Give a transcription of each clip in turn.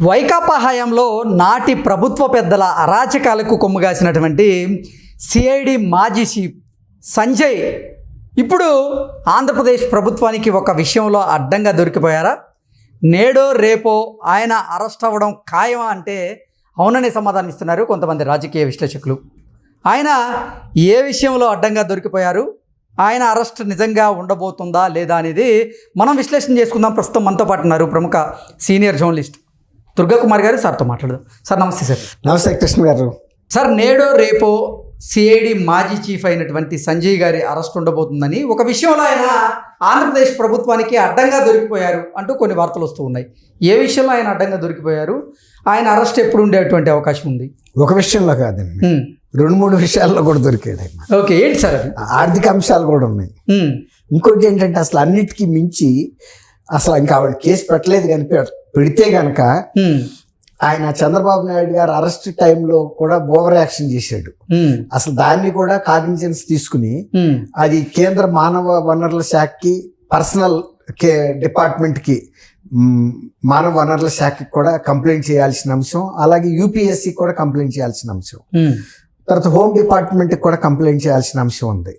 వైకాపా హయాంలో నాటి ప్రభుత్వ పెద్దల అరాచకాలకు కొమ్ముగాసినటువంటి సిఐడి మాజీ చీఫ్ సంజయ్ ఇప్పుడు ఆంధ్రప్రదేశ్ ప్రభుత్వానికి ఒక విషయంలో అడ్డంగా దొరికిపోయారా? నేడో రేపో ఆయన అరెస్ట్ అవ్వడం ఖాయమా అంటే అవుననే సమాధానం ఇస్తున్నారు కొంతమంది రాజకీయ విశ్లేషకులు. ఆయన ఏ విషయంలో అడ్డంగా దొరికిపోయారు, ఆయన అరెస్ట్ నిజంగా ఉండబోతుందా లేదా అనేది మనం విశ్లేషణ చేసుకుందాం. ప్రస్తుతం మనతో పాటు ఉన్నారు ప్రముఖ సీనియర్ జర్నలిస్ట్ దుర్గా కుమార్ గారు. సార్తో మాట్లాడదాం. సార్ నమస్తే. సార్ నమస్తే కృష్ణ గారు. సార్ నేడో రేపో సిఐడి మాజీ చీఫ్ అయినటువంటి సంజయ్ గారి అరెస్ట్ ఉండబోతుందని ఒక విషయంలో ఆయన ఆంధ్రప్రదేశ్ ప్రభుత్వానికి అడ్డంగా దొరికిపోయారు అంటూ కొన్ని వార్తలు వస్తూ ఉన్నాయి. ఏ విషయంలో ఆయన అడ్డంగా దొరికిపోయారు, ఆయన అరెస్ట్ ఎప్పుడు ఉండేటువంటి అవకాశం ఉంది? ఒక విషయంలో కాదండి, 2-3 విషయాల్లో కూడా దొరికాడు ఆయన. ఓకే, ఏంటి సార్? ఆర్థిక అంశాలు కూడా ఉన్నాయి. ఇంకోటి ఏంటంటే అసలు అన్నిటికీ మించి అసలు ఇంకా ఆవిడ కేసు పెట్టలేదు కానీ పెడితే గనక ఆయన చంద్రబాబు నాయుడు గారు అరెస్ట్ టైంలో కూడా ఓవర్ యాక్షన్ చేశాడు. అసలు దాన్ని కూడా కాగ్నిజెన్స్ తీసుకుని అది కేంద్ర మానవ వనరుల శాఖకి, పర్సనల్ డిపార్ట్మెంట్కి, మానవ వనరుల శాఖకి కూడా కంప్లైంట్ చేయాల్సిన అంశం, అలాగే యూపీఎస్సీ కూడా కంప్లైంట్ చేయాల్సిన అంశం, తర్వాత హోమ్ డిపార్ట్మెంట్ కూడా కంప్లైంట్ చేయాల్సిన అంశం ఉంది.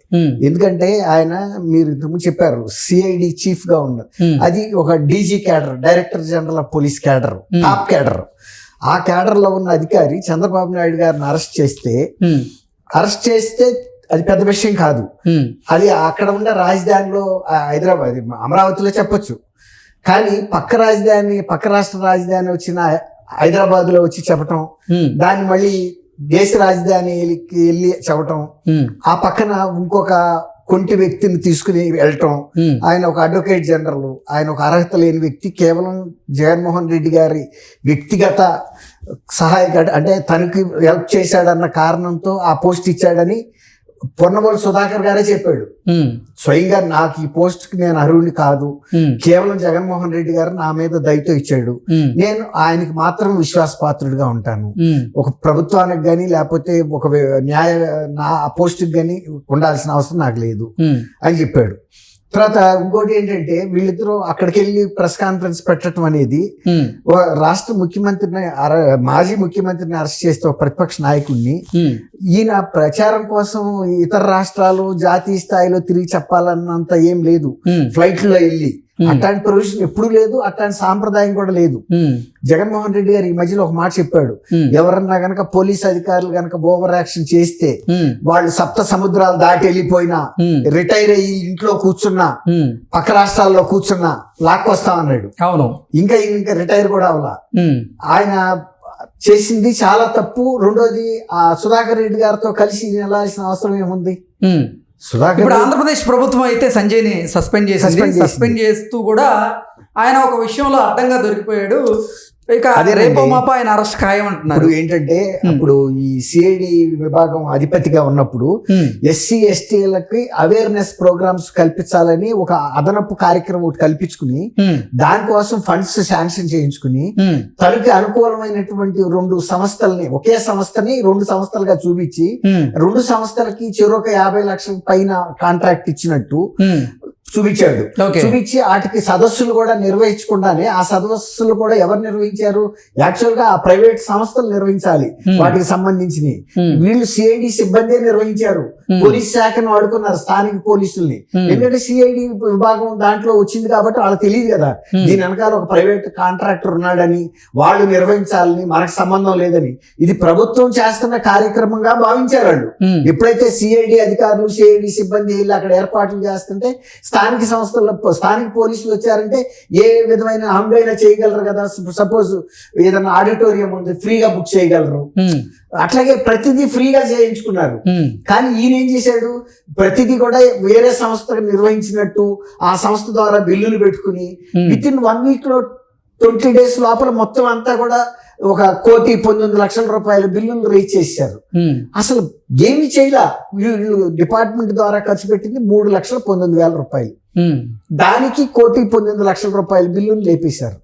ఎందుకంటే ఆయన, మీరు ఇంతకుముందు చెప్పారు, సిఐడి చీఫ్ గా ఉన్నారు. అది ఒక DG cadre, director general of police cadre, top cadre. ఆ క్యాడర్ లో ఉన్న అధికారి చంద్రబాబు నాయుడు గారిని అరెస్ట్ చేస్తే అది పెద్ద విషయం కాదు. అది అక్కడ ఉన్న రాజధానిలో, హైదరాబాద్, అమరావతిలో చెప్పొచ్చు. కానీ పక్క రాష్ట్ర రాజధాని వచ్చిన హైదరాబాద్ లో వచ్చి చెప్పటం, దాన్ని మళ్ళీ దేశ రాజధానికి వెళ్ళి చెప్పటం, ఆ పక్కన ఇంకొక కొంటి వ్యక్తిని తీసుకుని వెళ్ళటం. ఆయన ఒక అడ్వకేట్ జనరల్, ఆయన ఒక అర్హత లేని వ్యక్తి, కేవలం జగన్మోహన్ రెడ్డి గారి వ్యక్తిగత సహాయక, అంటే తనకి హెల్ప్ చేశాడన్న కారణంతో ఆ పోస్ట్ ఇచ్చాడని పొన్నవోలు సుధాకర్ గారే చెప్పాడు స్వయంగా. నాకు ఈ పోస్ట్ కి నేను అర్హుడిని కాదు, కేవలం జగన్మోహన్ రెడ్డి గారు నా మీద దయతో ఇచ్చాడు, నేను ఆయనకి మాత్రం విశ్వాసపాత్రుడిగా ఉంటాను, ఒక ప్రభుత్వానికి గానీ లేకపోతే ఒక నా పోస్ట్కి గానీ ఉండాల్సిన అవసరం నాకు లేదు అని చెప్పాడు. తర్వాత ఇంకోటి ఏంటంటే, వీళ్ళిద్దరూ అక్కడికి వెళ్ళి ప్రెస్ కాన్ఫరెన్స్ పెట్టడం అనేది, రాష్ట్ర ముఖ్యమంత్రిని, మాజీ ముఖ్యమంత్రిని అరెస్ట్ చేస్తే ఒక ప్రతిపక్ష నాయకుడిని, ఈయన ప్రచారం కోసం ఇతర రాష్ట్రాలు జాతీయ స్థాయిలో తిరిగి చెప్పాలన్నంత ఏం లేదు. ఫ్లైట్ లో వెళ్ళి అట్లాంటి ప్రొవిజన్ ఎప్పుడు లేదు, అట్లాంటి సాంప్రదాయం కూడా లేదు. జగన్మోహన్ రెడ్డి గారు ఈ మధ్యలో ఒక మాట చెప్పాడు, ఎవరన్నా గనక పోలీస్ అధికారులు గనక ఓవర్ యాక్షన్ చేస్తే, వాళ్ళు సప్త సముద్రాలు దాటి వెళ్ళిపోయినా, రిటైర్ అయ్యి ఇంట్లో కూర్చున్నా, పక్క రాష్ట్రాల్లో కూర్చున్నా లాక్కొస్తామన్నాడు. అవును, ఇంకా రిటైర్ కూడా అవలా. ఆయన చేసింది చాలా తప్పు. రెండోది, ఆ సుధాకర్ రెడ్డి గారితో కలిసి వెళ్ళాల్సిన అవసరం ఏముంది? ఇప్పుడు ఆంధ్రప్రదేశ్ ప్రభుత్వం అయితే సంజయ్ని సస్పెండ్ చేస్తూ కూడా ఆయన ఒక విషయంలో అడ్డంగా దొరికిపోయాడు. ఇక అదే రేపో మాపో ఆయన అరెస్ట్ ఖాయం అంటున్నారు. ఏంటంటే, అప్పుడు ఈ సిఐడి విభాగం అధిపతిగా ఉన్నప్పుడు ఎస్సీ ఎస్టీలకి అవేర్నెస్ ప్రోగ్రామ్స్ కల్పించాలని ఒక అదనపు కార్యక్రమం ఒకటి కల్పించుకుని, దానికోసం ఫండ్స్ శాంక్షన్ చేయించుకుని, తనకి అనుకూలమైనటువంటి 2 సంస్థల్ని, ఒకే సంస్థని 2 సంస్థలుగా చూపించి, 2 సంస్థలకి చెరొక 50 లక్షల పైన కాంట్రాక్ట్ ఇచ్చినట్టు చూపించాడు. చూపించి వాటికి సదస్సులు కూడా నిర్వహించకుండానే, ఆ సదస్సులు కూడా ఎవరు నిర్వహించారు? యాక్చువల్ గా ఆ ప్రైవేట్ సంస్థలు నిర్వహించాలి వాటికి సంబంధించినవి. వీళ్ళు సిఐడి సిబ్బంది నిర్వహించారు. పోలీస్ శాఖను వాడుకున్నారు, స్థానిక పోలీసుల్ని. ఎందుకంటే సిఐడి విభాగం దాంట్లో వచ్చింది కాబట్టి వాళ్ళకి తెలియదు కదా దీని వెనకాల ఒక ప్రైవేట్ కాంట్రాక్టర్ ఉన్నాడని, వాళ్ళు నిర్వహించాలని, మనకు సంబంధం లేదని. ఇది ప్రభుత్వం చేస్తున్న కార్యక్రమంగా భావించారు వాళ్ళు. ఎప్పుడైతే సిఐడి అధికారులు, సిఐడి సిబ్బంది వీళ్ళు అక్కడ ఏర్పాట్లు చేస్తుంటే, స్థానిక సంస్థల్లో స్థానిక పోలీసులు వచ్చారంటే ఏ విధమైన హంగైనా చేయగలరు కదా. సపోజ్ ఏదైనా ఆడిటోరియం ఉంది, ఫ్రీగా బుక్ చేయగలరు. అట్లాగే ప్రతిదీ ఫ్రీగా చేయించుకున్నారు. కానీ ఈయన ఏం చేశాడు? ప్రతిదీ కూడా వేరే సంస్థ నిర్వహించినట్టు ఆ సంస్థ ద్వారా బిల్లులు పెట్టుకుని విత్ ఇన్ 1 వీక్ లో 20 days లోపల మొత్తం అంతా కూడా 1,19,00,000 రూపాయల బిల్లులు రీచ్ చేశారు. అసలు ఏమి చేయలా. వీళ్ళు డిపార్ట్మెంట్ ద్వారా ఖర్చు పెట్టింది 3,19,000 రూపాయలు. దానికి 1,19,00,000 రూపాయల బిల్లులు లేపేశారు.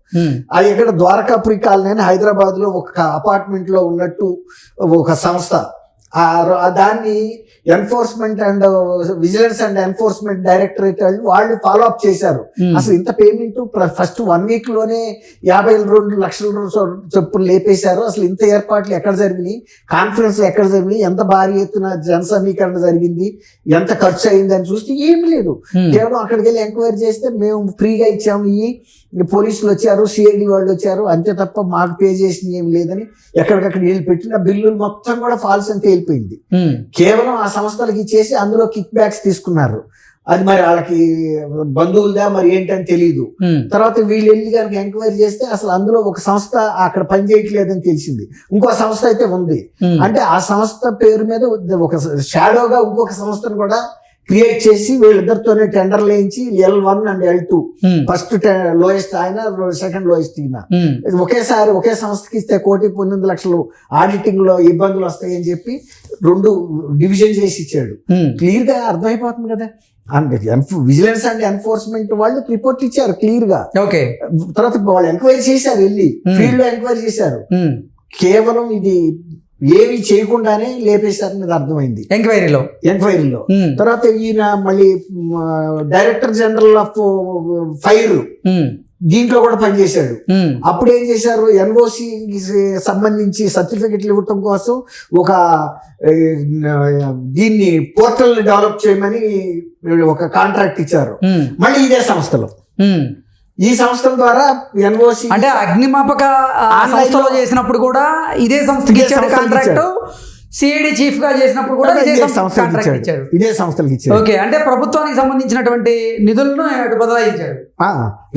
అది ఇక్కడ ద్వారకాపురి కాలనీ అని హైదరాబాద్ లో ఒక అపార్ట్మెంట్ లో ఉన్నట్టు ఒక సంస్థ, దాన్ని enforcement and vigilance and enforcement directorate వాళ్ళు ఫాలో అప్ చేశారు. అసలు ఇంత పేమెంట్ ఫస్ట్ 1 week లోనే 52 లక్షల చొప్పున లేపేశారు. అసలు ఇంత ఏర్పాట్లు ఎక్కడ జరిగినాయి, కాన్ఫరెన్స్ ఎక్కడ జరిగినాయి, ఎంత భారీ ఎత్తున జన సమీకరణ జరిగింది, ఎంత ఖర్చు అయింది అని చూస్తే ఏమి లేదు. కేవలం అక్కడికి వెళ్ళి ఎంక్వైరీ చేస్తే మేము ఫ్రీగా ఇచ్చాము, పోలీసులు వచ్చారు, సిఐడి వాళ్ళు వచ్చారు, అంతే తప్ప మాకు పే చేసింది ఏం లేదని ఎక్కడికక్కడ వీళ్ళు పెట్టిన బిల్లులు మొత్తం కూడా ఫాల్స్ అని తేలిపోయింది. కేవలం ఆ సంస్థలకి ఇచ్చేసి అందులో కిక్ బ్యాక్స్ తీసుకున్నారు. అది మరి వాళ్ళకి బంధువులదా మరి ఏంటని తెలియదు. తర్వాత వీళ్ళు వెళ్ళి కనుక ఎంక్వైరీ చేస్తే అసలు అందులో ఒక సంస్థ అక్కడ పని చేయట్లేదని తెలిసింది, ఇంకో సంస్థ అయితే ఉంది. అంటే ఆ సంస్థ పేరు మీద ఒక షాడోగా ఇంకొక సంస్థను కూడా క్రియేట్ చేసి వీళ్ళిద్దరితోనే టెండర్ వేయించి L1 and L2 first lowest ఆయన, సెకండ్ లోయెస్ట్ ఈయన, ఒకేసారి ఒకే సంస్థకి ఇస్తే 1,18,00,000 ఆడిటింగ్ లో ఇబ్బందులు వస్తాయని చెప్పి 2 డివిజన్ చేసి ఇచ్చాడు. క్లియర్ గా అర్థమైపోతుంది కదా. విజిలెన్స్ అండ్ ఎన్ఫోర్స్మెంట్ వాళ్ళు రిపోర్ట్ ఇచ్చారు క్లియర్ గా. తర్వాత వాళ్ళు ఎంక్వైరీ చేశారు, వెళ్ళి ఫీల్డ్ లో ఎంక్వైరీ చేశారు. కేవలం ఇది ఏమి చేయకుండానే లేపేశారనేది అర్థమైంది ఎంక్వైరీలో. తర్వాత ఈయన మళ్ళీ డైరెక్టర్ జనరల్ ఆఫ్ ఫైర్ దీంట్లో కూడా పనిచేశాడు. అప్పుడు ఏం చేశారు, ఎన్ఓసి సంబంధించి సర్టిఫికెట్లు ఇవ్వటం కోసం ఒక దీన్ని పోర్టల్ డెవలప్ చేయమని ఒక కాంట్రాక్ట్ ఇచ్చారు మళ్ళీ ఇదే సంస్థలో. ఈ సంస్థల ద్వారా ఎన్ఓసి అంటే అగ్నిమాపక సంస్థలో చేసినప్పుడు కూడా ఇదే సంస్థకి ఇచ్చాడు కాంట్రాక్ట్, సిఐడి చీఫ్ గా చేసినప్పుడు కూడా ఇదే సంస్థకి ఇచ్చాడు. ఇదే సంస్థలకి ఇచ్చాడు. ఓకే, అంటే ప్రభుత్వానికి సంబంధించినటువంటి నిధులను బదలాయించాడు.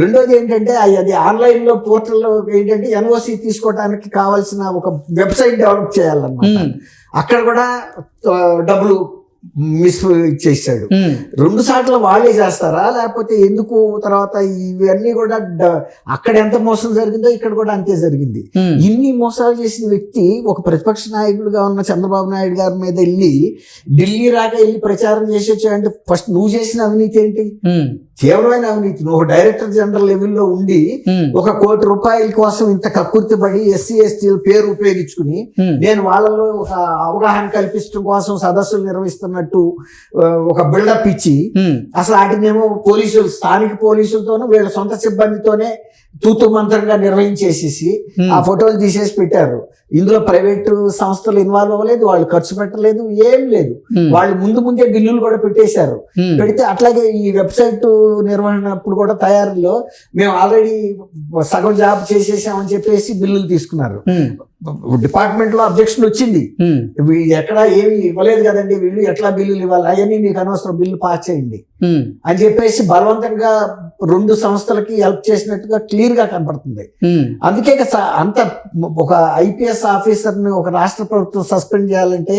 రెండోది ఏంటంటే అది ఆన్లైన్ లో పోర్టల్లో ఏంటంటే ఎన్ఓసి తీసుకోవడానికి కావాల్సిన ఒక వెబ్సైట్ డెవలప్ చేయాలన్నమాట. అక్కడ కూడా డబ్బులు మిస్ చేశాడు. 2 సార్లు వాళ్ళే చేస్తారా లేకపోతే ఎందుకు? తర్వాత ఇవన్నీ కూడా అక్కడ ఎంత మోసం జరిగిందో ఇక్కడ కూడా అంతే జరిగింది. ఇన్ని మోసాలు చేసిన వ్యక్తి ఒక ప్రతిపక్ష నాయకుడిగా ఉన్న చంద్రబాబు నాయుడు గారి మీద వెళ్ళి ఢిల్లీ రాగా వెళ్ళి ప్రచారం చేసి వచ్చాయంటే ఫస్ట్ నువ్వు చేసిన అవినీతి ఏంటి? తీవ్రమైన అవినీతి. నువ్వు డైరెక్టర్ జనరల్ లెవెల్లో ఉండి ₹1 కోటి కోసం ఇంత కక్కుర్తిపడి ఎస్సీ ఎస్టీల పేరు ఉపయోగించుకుని నేను వాళ్ళలో ఒక అవగాహన కల్పించడం కోసం సదస్సులు నిర్వహిస్తున్నట్టు ఒక బిల్డప్ ఇచ్చి అసలు వాటినేమో పోలీసులు, స్థానిక పోలీసులతోనూ వీళ్ళ సొంత సిబ్బందితోనే తూతు మంత్రంగా నిర్వహించేసేసి ఆ ఫోటోలు తీసేసి పెట్టారు. ఇందులో ప్రైవేటు సంస్థలు ఇన్వాల్వ్ అవ్వలేదు, వాళ్ళు ఖర్చు పెట్టలేదు, ఏం లేదు. వాళ్ళు ముందే బిల్లులు కూడా పెట్టేశారు. పెడితే అట్లాగే ఈ వెబ్సైట్ నిర్వహణప్పుడు కూడా తయారీలో మేము ఆల్రెడీ సగం జాబ్ చేసేసామని చెప్పేసి బిల్లులు తీసుకున్నారు. డిపార్ట్మెంట్ లో అబ్జెక్షన్ వచ్చింది, ఎక్కడ ఏమి ఇవ్వలేదు కదండి, వీళ్ళు ఎట్లా బిల్లులు ఇవ్వాలి, అవన్నీ మీకు అనవసరం, బిల్లు పాస్ చేయండి అని చెప్పేసి బలవంతంగా 2 సంస్థలకి హెల్ప్ చేసినట్టుగా క్లియర్ గా కనపడుతుంది. అందుకే అంత ఒక ఐపీఎస్ ఆఫీసర్ ని ఒక రాష్ట్ర ప్రభుత్వం సస్పెండ్ చేయాలంటే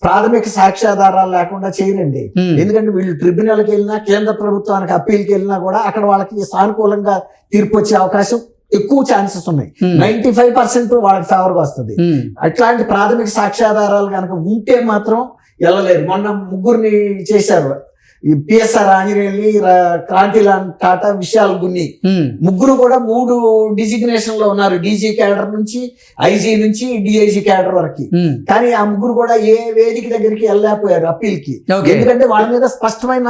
ప్రాథమిక సాక్ష్యాధారాలు లేకుండా చేయరండి. ఎందుకంటే వీళ్ళు ట్రిబ్యునల్కి వెళ్ళినా, కేంద్ర ప్రభుత్వానికి అప్పీల్కి వెళ్ళినా కూడా అక్కడ వాళ్ళకి సానుకూలంగా తీర్పు వచ్చే అవకాశం ఎక్కువ ఛాన్సెస్ ఉన్నాయి. 95% వాళ్ళకి ఫేవర్ గా వస్తుంది. అట్లాంటి ప్రాథమిక సాక్ష్యాధారాలు కనుక ఉంటే మాత్రం వెళ్ళలేరు. మొన్న 3 చేశారు, ఈ పిఎస్ఆర్ ఆంజనేయుల్ని, క్రాంతిలాల్ టాటా, విశాల్ గున్ని, 3 కూడా 3 డిజిగ్నేషన్ లో ఉన్నారు. డీజీ క్యాడర్ నుంచి, ఐజీ నుంచి, డిఐజీ క్యాడర్ వరకు. కానీ ఆ 3 కూడా ఏ వేదిక దగ్గరికి వెళ్ళలేకపోయారు అప్పీల్ కి, ఎందుకంటే వాళ్ళ మీద స్పష్టమైన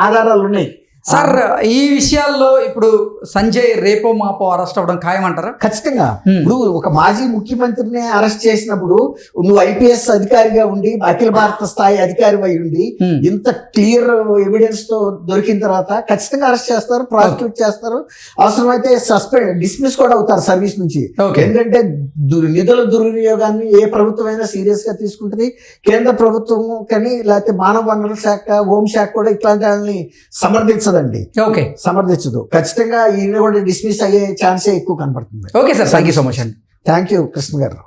ఆధారాలు ఉన్నాయి. సార్, ఈ విషయాల్లో ఇప్పుడు సంజయ్ రేపో మాపో అరెస్ట్ అవ్వడం ఖాయమంటారా? ఖచ్చితంగా. ఇప్పుడు ఒక మాజీ ముఖ్యమంత్రిని అరెస్ట్ చేసినప్పుడు నువ్వు ఐపీఎస్ అధికారిగా ఉండి, అఖిల భారత స్థాయి అధికారి అయి ఉండి, ఇంత క్లియర్ ఎవిడెన్స్ తో దొరికిన తర్వాత ఖచ్చితంగా అరెస్ట్ చేస్తారు, ప్రాసిక్యూట్ చేస్తారు, అవసరమైతే డిస్మిస్ కూడా అవుతారు సర్వీస్ నుంచి. ఎందుకంటే నిధుల దుర్వినియోగాన్ని ఏ ప్రభుత్వం అయినా సీరియస్ గా తీసుకుంటుంది. కేంద్ర ప్రభుత్వం కానీ లేకపోతే మానవ వనరుల శాఖ, హోంశాఖ కూడా ఇట్లాంటి వాళ్ళని సమర్థించదు, సమర్థించదు. ఖచ్చితంగా ఈయన కూడా డిస్మిస్ అయ్యే ఛాన్సే ఎక్కువ కనపడుతుంది. Okay sir, thank you so much అండి. థ్యాంక్ యూ కృష్ణ గారు.